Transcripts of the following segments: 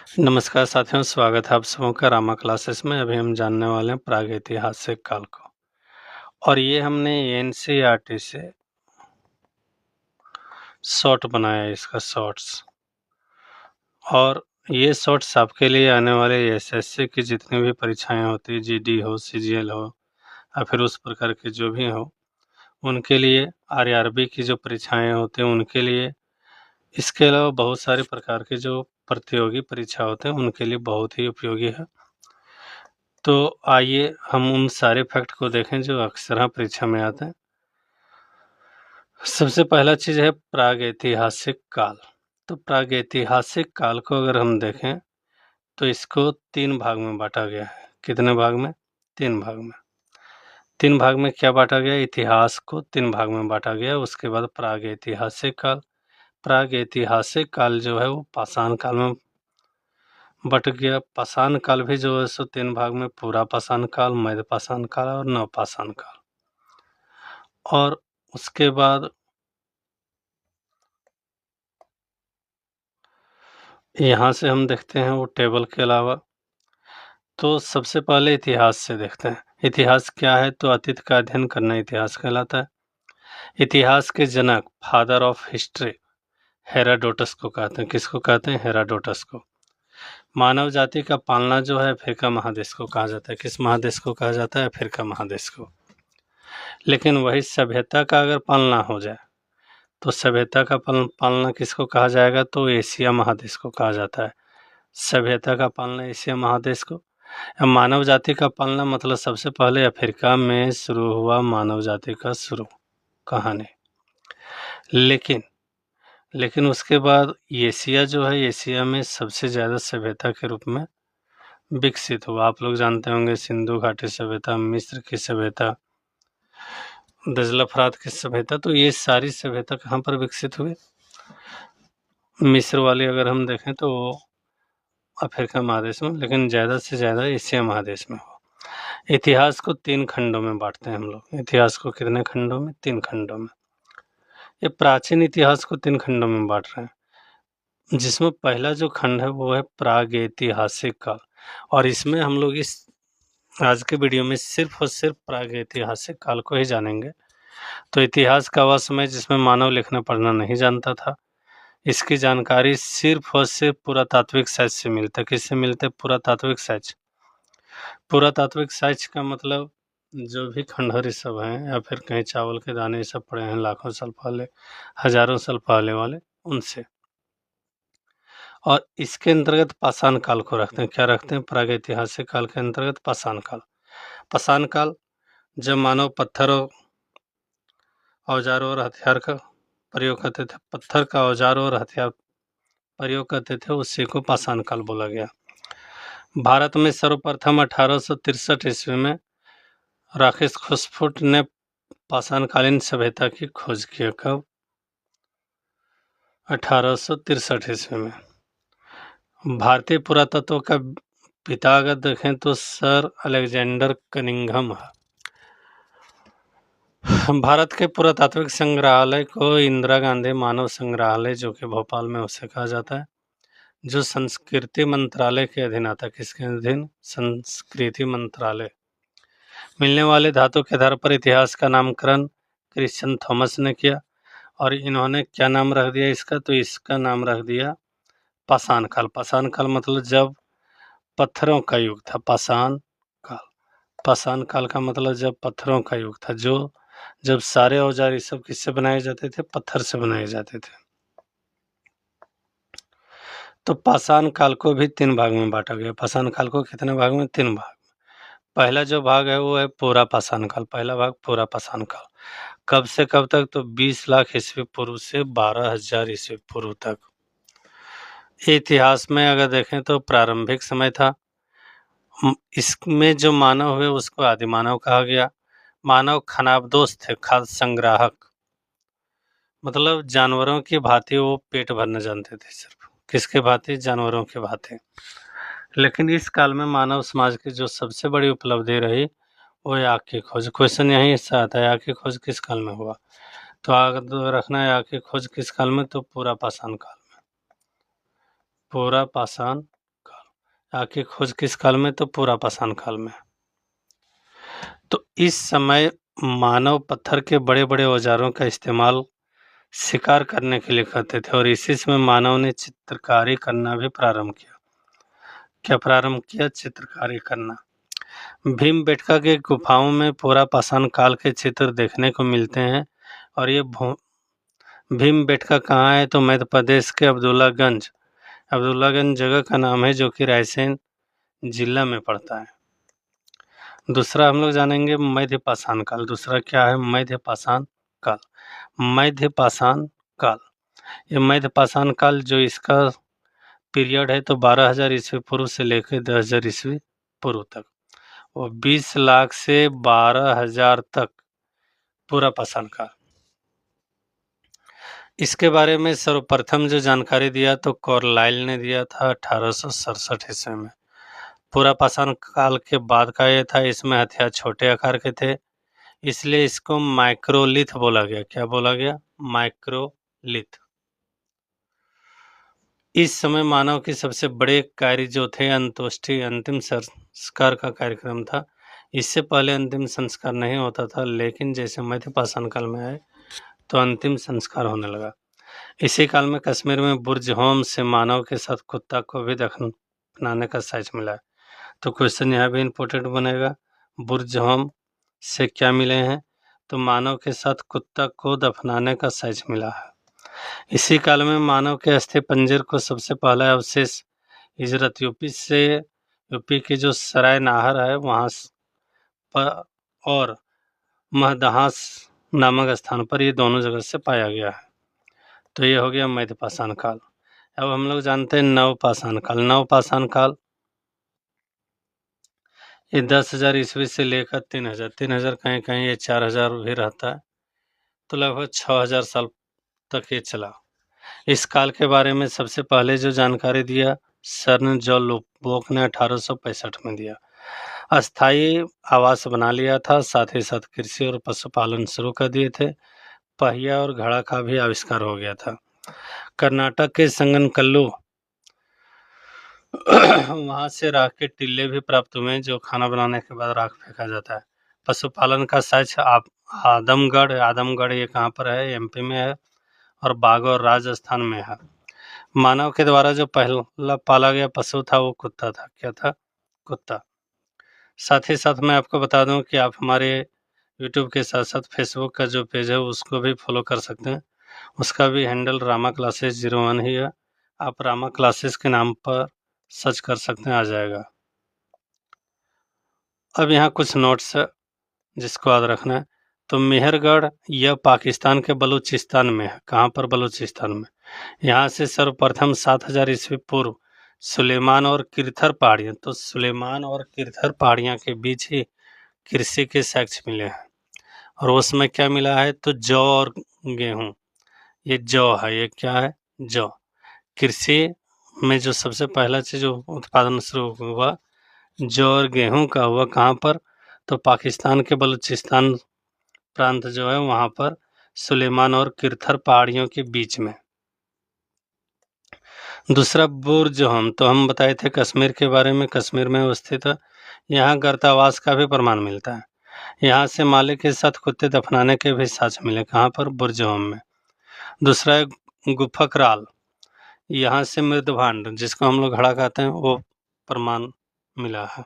नमस्कार साथियों, स्वागत है आप सबों का रामा क्लासेस में। अभी हम जानने वाले हैं प्रागैतिहासिक काल को, और ये हमने एनसीईआरटी से शॉर्ट बनाया है, इसका शॉर्ट्स। और ये शॉर्ट्स आपके लिए आने वाले एसएससी की जितनी भी परीक्षाएं होती है, जीडी हो, सीजीएल हो या फिर उस प्रकार के जो भी हो, उनके लिए, आरआरबी की जो परीक्षाएं होती हैं उनके लिए, इसके अलावा बहुत सारे प्रकार के जो प्रतियोगी परीक्षा होते हैं उनके लिए बहुत ही उपयोगी है। तो आइए हम उन सारे फैक्ट को देखें जो अक्सर परीक्षा में आते हैं। सबसे पहला चीज है प्रागैतिहासिक काल। तो प्रागैतिहासिक काल को अगर हम देखें तो इसको 3 भाग में बांटा गया है। कितने भाग में? 3 भाग में। 3 भाग में क्या बांटा गया? इतिहास को 3 भाग में बांटा गया। उसके बाद प्रागैतिहासिक काल। प्रागैतिहासिक काल जो है वो पाषाण काल में बट गया। पाषाण काल भी जो है सो 3 भाग में, पूरा पाषाण काल, मध्य पाषाण काल और नवपाषाण काल। और उसके बाद यहाँ से हम देखते हैं वो टेबल के अलावा, तो सबसे पहले इतिहास से देखते हैं। इतिहास क्या है? तो अतीत का अध्ययन करना इतिहास कहलाता है। इतिहास के जनक, फादर ऑफ हिस्ट्री, हेराडोटस को कहते हैं। किसको कहते हैं? हेराडोटस को। मानव जाति का पालना जो है अफ्रीका महादेश को कहा जाता है। किस महादेश को कहा जाता है? अफ्रीका महादेश को। लेकिन वही सभ्यता का अगर पालना हो जाए तो सभ्यता का पालना किसको कहा जाएगा? तो एशिया महादेश को कहा जाता है। सभ्यता का पालना एशिया महादेश को। मानव जाति का पालना मतलब सबसे पहले अफ्रीका में शुरू हुआ मानव जाति का शुरू कहानी। लेकिन उसके बाद एशिया जो है, एशिया में सबसे ज़्यादा सभ्यता के रूप में विकसित हुआ। आप लोग जानते होंगे सिंधु घाटी सभ्यता, मिस्र की सभ्यता, दजला फरात की सभ्यता। तो ये सारी सभ्यता कहाँ पर विकसित हुई? मिस्र वाली अगर हम देखें तो अफ्रीका महादेश में, लेकिन ज़्यादा से ज़्यादा एशिया महादेश में हो। इतिहास को 3 खंडों में बांटते हैं हम लोग। इतिहास को कितने खंडों में? 3 खंडों में। ये प्राचीन इतिहास को 3 खंडों में बांट रहे हैं, जिसमें पहला जो खंड है वो है प्रागैतिहासिक काल। और इसमें हम लोग इस आज के वीडियो में सिर्फ और सिर्फ प्रागैतिहासिक काल को ही जानेंगे। तो इतिहास का वह समय जिसमें मानव लिखना पढ़ना नहीं जानता था। इसकी जानकारी सिर्फ और सिर्फ पुरातात्विक साक्ष्य से मिलता है। किससे मिलते? पुरातात्विक साक्ष्य। पुरातात्विक साक्ष्य का मतलब जो भी खंडहर ये सब हैं या फिर कहीं चावल के दाने ये सब पड़े हैं लाखों साल पहले, हजारों साल पहले वाले, उनसे। और इसके अंतर्गत पाषाण काल को रखते हैं। क्या रखते हैं? प्रागैतिहासिक काल के अंतर्गत पाषाण काल। पाषाण काल जब मानव पत्थरों, औजारों और हथियार का प्रयोग करते थे। पत्थर का औजारों और हथियार प्रयोग करते थे, उसी को पाषाण काल बोला गया। भारत में सर्वप्रथम 1863 ईस्वी में राकेश खुसफुट ने पाषाणकालीन सभ्यता की खोज की। कब? 1863 ईस्वी में। भारतीय पुरातत्व का पिता अगर देखें तो सर अलेक्जेंडर कनिंघम है। भारत के पुरातात्विक संग्रहालय को इंदिरा गांधी मानव संग्रहालय, जो कि भोपाल में, उसे कहा जाता है, जो संस्कृति मंत्रालय के अधीन आता है। किसके अधीन? संस्कृति मंत्रालय। मिलने वाले धातु के आधार पर इतिहास का नामकरण क्रिश्चियन थॉमस ने किया। और इन्होंने क्या नाम रख दिया इसका? तो इसका नाम रख दिया पाषाण काल। पाषाण काल मतलब जब पत्थरों का युग था। पाषाण काल। पाषाण काल का मतलब जब पत्थरों का युग था, जब सारे औजार ये सब किससे बनाए जाते थे? पत्थर से बनाए जाते थे। तो पाषाण काल को भी 3 भाग में बांटा गया। पाषाण काल को कितने भाग में? 3 भाग। पहला जो भाग है वो है पूरा पाषाण काल। पहला भाग पूरा पाषाण काल। कब से कब तक? तो 20 लाख ईस्वी पूर्व से 12,000 ईस्वी पूर्व तक। इतिहास में अगर देखें तो प्रारंभिक समय था। इसमें जो मानव हुए उसको आदि मानव कहा गया। मानव खानाबदोश थे, खाद्य संग्राहक, मतलब जानवरों की भांति वो पेट भरना जानते थे सिर्फ। किसके भांति? जानवरों के भांति। लेकिन इस काल में मानव समाज की जो सबसे बड़ी उपलब्धि रही वो है आग की खोज। क्वेश्चन यहीं से आता है, आग की खोज किस काल में हुआ? तो आग रखना है, आग की खोज किस काल में? तो पूरा पाषाण काल में। पूरा पाषाण आके खोज किस काल में, तो पूरा पाषाण काल में। तो इस समय मानव पत्थर के बड़े-बड़े औजारों का इस्तेमाल शिकार करने के लिए करते थे और इसी समय मानव ने चित्रकारी करना भी प्रारंभ किया। क्या प्रारंभ किया? चित्रकारी करना। भीमबेटका के गुफाओं में पूरा पाषाण काल के चित्र देखने को मिलते हैं और ये भीमबेटका कहाँ है? तो मध्य प्रदेश के अब्दुल्लागंज जगह का नाम है, जो कि रायसेन जिला में पड़ता है। दूसरा हम लोग जानेंगे मध्य पाषाण काल। दूसरा क्या है? मध्य पाषाण काल। मध्य पाषाण काल, ये मध्य पाषाण काल जो इसका पीरियड है तो 12,000 ईस्वी पूर्व से लेकर 10,000 ईस्वी पूर्व तक, वो 20 लाख से 12,000 तक पूरा पाषाण काल। इसके बारे में सर्वप्रथम जो जानकारी दिया तो कार्लाइल ने दिया था 1867 ईस्वी में। पूरा पाषाण काल के बाद का ये था, इसमें हथियार छोटे आकार के थे, इसलिए इसको माइक्रोलिथ बोला गया। क्या बोला गया? माइक्रोलिथ। इस समय मानव के सबसे बड़े कार्य जो थे अंत्येष्टि, अंतिम संस्कार का कार्यक्रम था। इससे पहले अंतिम संस्कार नहीं होता था, लेकिन जैसे मध्य पाषाण काल में आए तो अंतिम संस्कार होने लगा। इसी काल में कश्मीर में बुर्ज होम से मानव के साथ कुत्ता को भी दफनाने का साक्ष्य मिला है। तो क्वेश्चन यहाँ भी इम्पोर्टेंट बनेगा, बुर्ज होम से क्या मिले हैं? तो मानव के साथ कुत्ता को दफनाने का साक्ष्य मिला है। इसी काल में मानव के अस्थि पंजर को सबसे पहला अवशेष हिजरत यूपी के जो सराय नाहर है वहाँ पर और महदहास नामक स्थान पर, ये दोनों जगह से पाया गया है। तो ये हो गया मध्य पाषाण काल। अब हम लोग जानते हैं नव पाषाण काल। नव पाषाण काल ये 10,000 ईस्वी से लेकर 3,000 कहीं कहीं ये 4,000 भी रहता है, तो लगभग 6,000 साल तक ये चला। इस काल के बारे में सबसे पहले जो जानकारी दिया सर जॉन लुबोक ने 1865 में दिया। अस्थायी आवास बना लिया था, साथ ही साथ कृषि और पशुपालन शुरू कर दिए थे। पहिया और घड़ा का भी आविष्कार हो गया था। कर्नाटक के संगनकल्लू वहाँ से राख के टिल्ले भी प्राप्त हुए, जो खाना बनाने के बाद राख फेंका जाता है। पशुपालन का साक्ष्य आदमगढ़ ये कहाँ पर है? एमपी में है, और बागौर राजस्थान में है। मानव के द्वारा जो पहला पाला गया पशु था वो कुत्ता था। क्या था? कुत्ता। साथ ही साथ मैं आपको बता दूं कि आप हमारे यूट्यूब के साथ साथ फेसबुक का जो पेज है उसको भी फॉलो कर सकते हैं। उसका भी हैंडल रामा क्लासेस 01 ही है। आप रामा क्लासेस के नाम पर सर्च कर सकते हैं, आ जाएगा। अब यहाँ कुछ नोट्स है जिसको याद रखना है। तो मेहरगढ़ यह पाकिस्तान के बलूचिस्तान में है। कहाँ पर? बलूचिस्तान में। यहाँ से सर्वप्रथम 7,000 ईस्वी पूर्व सुलेमान और किरथर पहाड़ियाँ, तो सुलेमान और किरथर पहाड़ियाँ के बीच ही कृषि के साक्ष्य मिले हैं। और उसमें क्या मिला है? तो जौ और गेहूँ। ये जौ है, ये क्या है? जौ। कृषि में जो सबसे पहला चीज जो उत्पादन शुरू हुआ जौ और गेहूं का हुआ, कहाँ पर? तो पाकिस्तान के बलूचिस्तान प्रांत जो है वहाँ पर सुलेमान और किरथर पहाड़ियों के बीच में। दूसरा बुर्ज होम, तो हम बताए थे कश्मीर के बारे में, कश्मीर में स्थित है। यहाँ गर्तावास का भी प्रमाण मिलता है। यहाँ से मालिक के साथ कुत्ते दफनाने के भी साक्ष्य मिले। कहाँ पर? बुर्ज होम में। दूसरा है गुफकराल, यहाँ से मृदभांड जिसको हम लोग घड़ा कहते हैं वो प्रमाण मिला है।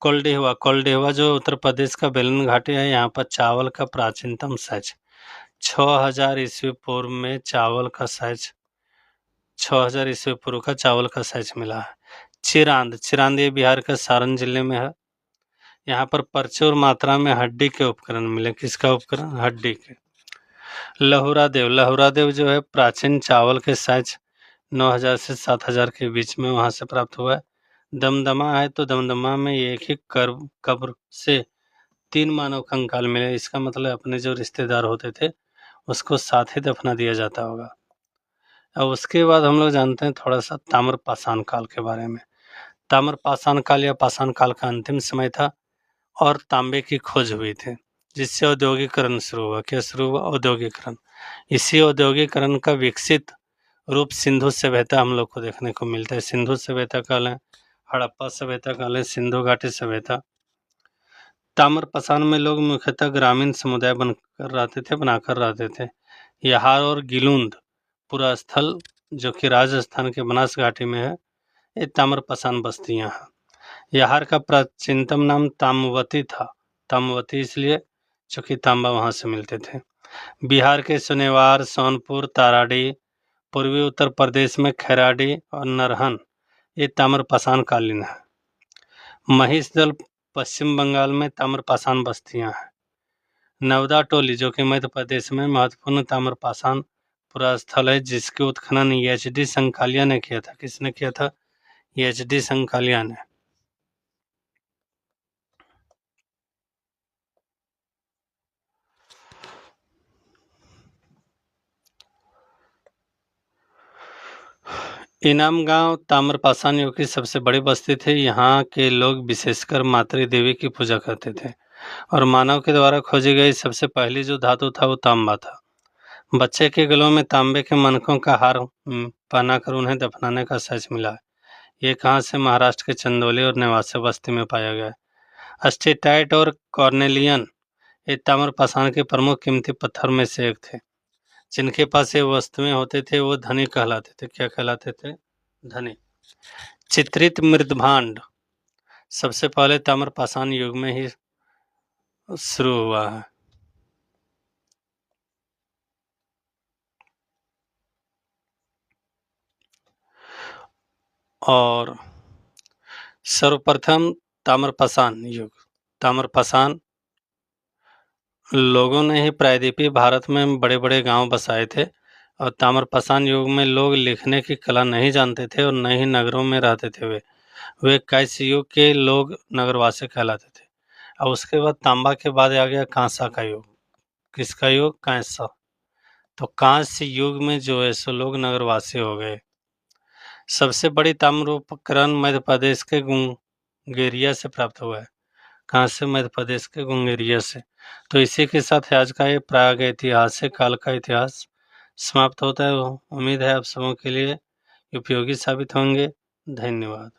कोल्डेहवा जो उत्तर प्रदेश का बेलन घाटी है, यहाँ पर चावल का प्राचीनतम साक्ष्य 6,000 ईस्वी पूर्व में चावल का साक्ष्य 6,000 ईस्वी पूर्व का चावल का साक्ष्य मिला है। चिरांद ये बिहार के सारण जिले में है। यहाँ पर प्रचुर मात्रा में हड्डी के उपकरण मिले। किसका उपकरण? हड्डी के। लहुरा देव जो है प्राचीन चावल के साक्ष्य 9,000 से 7,000 के बीच में वहां से प्राप्त हुआ है। दमदमा है, तो दमदमा में एक ही कब्र से 3 मानव कंकाल मिले। इसका मतलब अपने जो रिश्तेदार होते थे उसको साथ ही दफना दिया जाता होगा। अब उसके बाद हम लोग जानते हैं थोड़ा सा ताम्र पाषाण काल के बारे में। ताम्र पाषाण काल या पाषाण काल का अंतिम समय था और तांबे की खोज हुई थी, जिससे औद्योगिकरण शुरू हुआ। क्या शुरू हुआ? औद्योगिकरण। इसी औद्योगिकरण का विकसित रूप सिंधु सभ्यता हम लोग को देखने को मिलता है। सिंधु सभ्यता काल है हड़प्पा सभ्यता कालीन सिंधु घाटी सभ्यता। ताम्रपाषाण में लोग मुख्यतः ग्रामीण समुदाय बनाकर रहते थे। यहार और गिलुंद पूरा स्थल जो कि राजस्थान के बनास घाटी में है, ये ताम्रपाषाण बस्तियां हैं। यहार का प्राचीनतम नाम ताम्रवती था। ताम्रवती इसलिए क्योंकि तांबा वहां से मिलते थे। बिहार के सुनेवार, सोनपुर, ताराडी, पूर्वी उत्तर प्रदेश में खैराडी और नरहन ये ताम्रपाषाण कालीन है। महिषदल पश्चिम बंगाल में ताम्रपाषाण बस्तियां हैं। नवदा टोली जो कि मध्य प्रदेश में महत्वपूर्ण ताम्रपाषाण पूरा स्थल है, जिसके उत्खनन एच.डी. संकालिया ने किया था। किसने किया था? एच.डी. संकालिया ने। इनाम गांव ताम्रपाषाण युग की सबसे बड़ी बस्ती थी। यहाँ के लोग विशेषकर मातृ देवी की पूजा करते थे और मानव के द्वारा खोजी गई सबसे पहली जो धातु था वो तांबा था। बच्चे के गलों में तांबे के मनकों का हार पहनाकर उन्हें दफनाने का सच मिला है। ये कहाँ से? महाराष्ट्र के चंदौली और नेवासा बस्ती में पाया गया है। स्टेटाइट और कॉर्नेलियन ये ताम्रपाषाण के प्रमुख कीमती पत्थर में से एक थे। जिनके पास ये वस्तुएं होते थे वो धनी कहलाते थे। क्या कहलाते थे? धनी। चित्रित मृदभांड सबसे पहले ताम्रपाषाण युग में ही शुरू हुआ है। और सर्वप्रथम ताम्रपाषाण युग, ताम्रपाषाण लोगों ने ही प्रायद्वीपीय भारत में बड़े बड़े गांव बसाए थे और ताम्रपाषाण युग में लोग लिखने की कला नहीं जानते थे और न ही नगरों में रहते थे। वे कांस्य युग के लोग नगरवासी कहलाते थे। और उसके बाद तांबा के बाद आ गया कांसा का युग। किसका युग? कांसा। तो कांस्य युग में जो है सो लोग नगरवासी हो गए। सबसे बड़ी ताम्र उपकरण मध्य प्रदेश के गुंगेरिया से प्राप्त हुआ है। कहाँ से? मध्य प्रदेश के गुंगेरिया से। तो इसी के साथ आज का ये प्रागैतिहासिक काल का इतिहास समाप्त होता है। उम्मीद है आप सबों के लिए उपयोगी साबित होंगे। धन्यवाद।